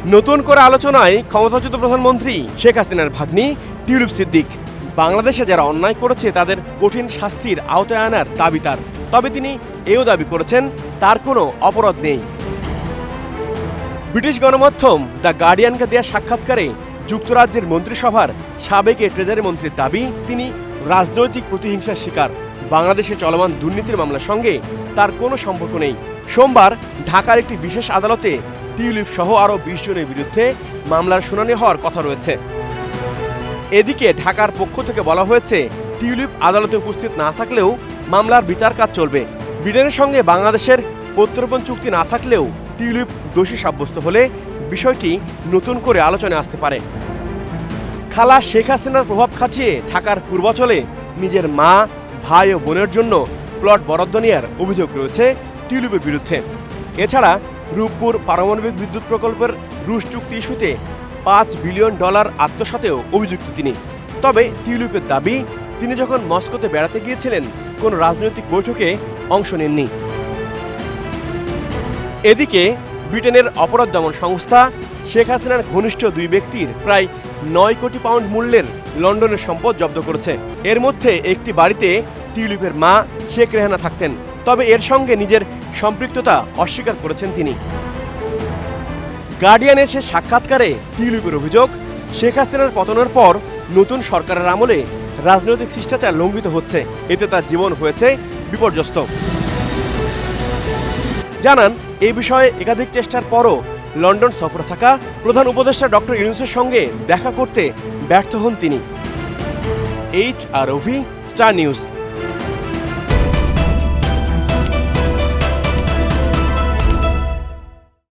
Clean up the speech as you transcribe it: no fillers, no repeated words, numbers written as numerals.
নতুন করে আলোচনায় ক্ষমতাচ্যুত প্রধানমন্ত্রী শেখ হাসিনার ভাগ্নি টিউলিপ সিদ্দিক। বাংলাদেশে যারা অন্যায় করেছে তাদের কঠিন শাস্তির আওতায় আনার দাবি তার। তবে তিনি এও দাবি করেছেন তার কোনো অপরাধ নেই। ব্রিটিশ গণমাধ্যম দ্য গার্ডিয়ানকে দেয়া সাক্ষাৎকারে যুক্তরাজ্যের মন্ত্রিসভার সাবেক ট্রেজারি মন্ত্রীর দাবি তিনি রাজনৈতিক প্রতিহিংসার শিকার। বাংলাদেশে চলমান দুর্নীতির মামলার সঙ্গে তার কোনো সম্পর্ক নেই। সোমবার ঢাকার একটি বিশেষ আদালতে টিউলিপ সহ আরও ২০ জনের বিরুদ্ধে মামলার শুনানি হওয়ার কথা রয়েছে। এদিকে ঢাকার পক্ষ থেকে বলা হয়েছে টিউলিপ আদালতে উপস্থিত না থাকলেও মামলার বিচার কাজ চলবে। ব্রিটেনের সঙ্গে বাংলাদেশের প্রত্যর্পণ চুক্তি না থাকলেও টিউলিপ দোষী সাব্যস্ত হলে বিষয়টি নতুন করে আলোচনায় আসতে পারে। খালা শেখ হাসিনার প্রভাব খাটিয়ে ঢাকার পূর্বাঞ্চলে নিজের মা, ভাই ও বোনের জন্য প্লট বরাদ্দ নেওয়ার অভিযোগ রয়েছে টিউলিপের বিরুদ্ধে। এছাড়া রূপপুর পারমাণবিক বিদ্যুৎ প্রকল্পের রুশ চুক্তি ইস্যুতে $5 বিলিয়ন আত্মসাতেও অভিযুক্ত তিনি। তবে টিউলিপের দাবি তিনি যখন মস্কোতে বেড়াতে গিয়েছিলেন কোনো রাজনৈতিক বৈঠকে অংশ নেননি। এদিকে ব্রিটেনের অপরাধ দমন সংস্থা শেখ হাসিনার ঘনিষ্ঠ 2 ব্যক্তির প্রায় 9 কোটি পাউন্ড মূল্যের লন্ডনের সম্পদ জব্দ করেছে। এর মধ্যে একটি বাড়িতে টিউলিপের মা শেখ রেহানা থাকতেন। তবে এর সঙ্গে নিজের সম্পৃক্ততা অস্বীকার করেছেন তিনি। গার্ডিয়ানের সে সাক্ষাৎকারে টিউলিপের অভিযোগ, শেখ হাসিনার পতনের পর নতুন সরকারের আমলে রাজনৈতিক শিষ্টাচার লঙ্ঘিত হচ্ছে, এতে তার জীবন হয়েছে বিপর্যস্ত। জানান এই বিষয়ে একাধিক চেষ্টার পরও লন্ডন সফরে থাকা প্রধান উপদেষ্টা ডক্টর ইউনূসের সঙ্গে দেখা করতে ব্যর্থ হন তিনি। HR অভি, স্টার নিউজ।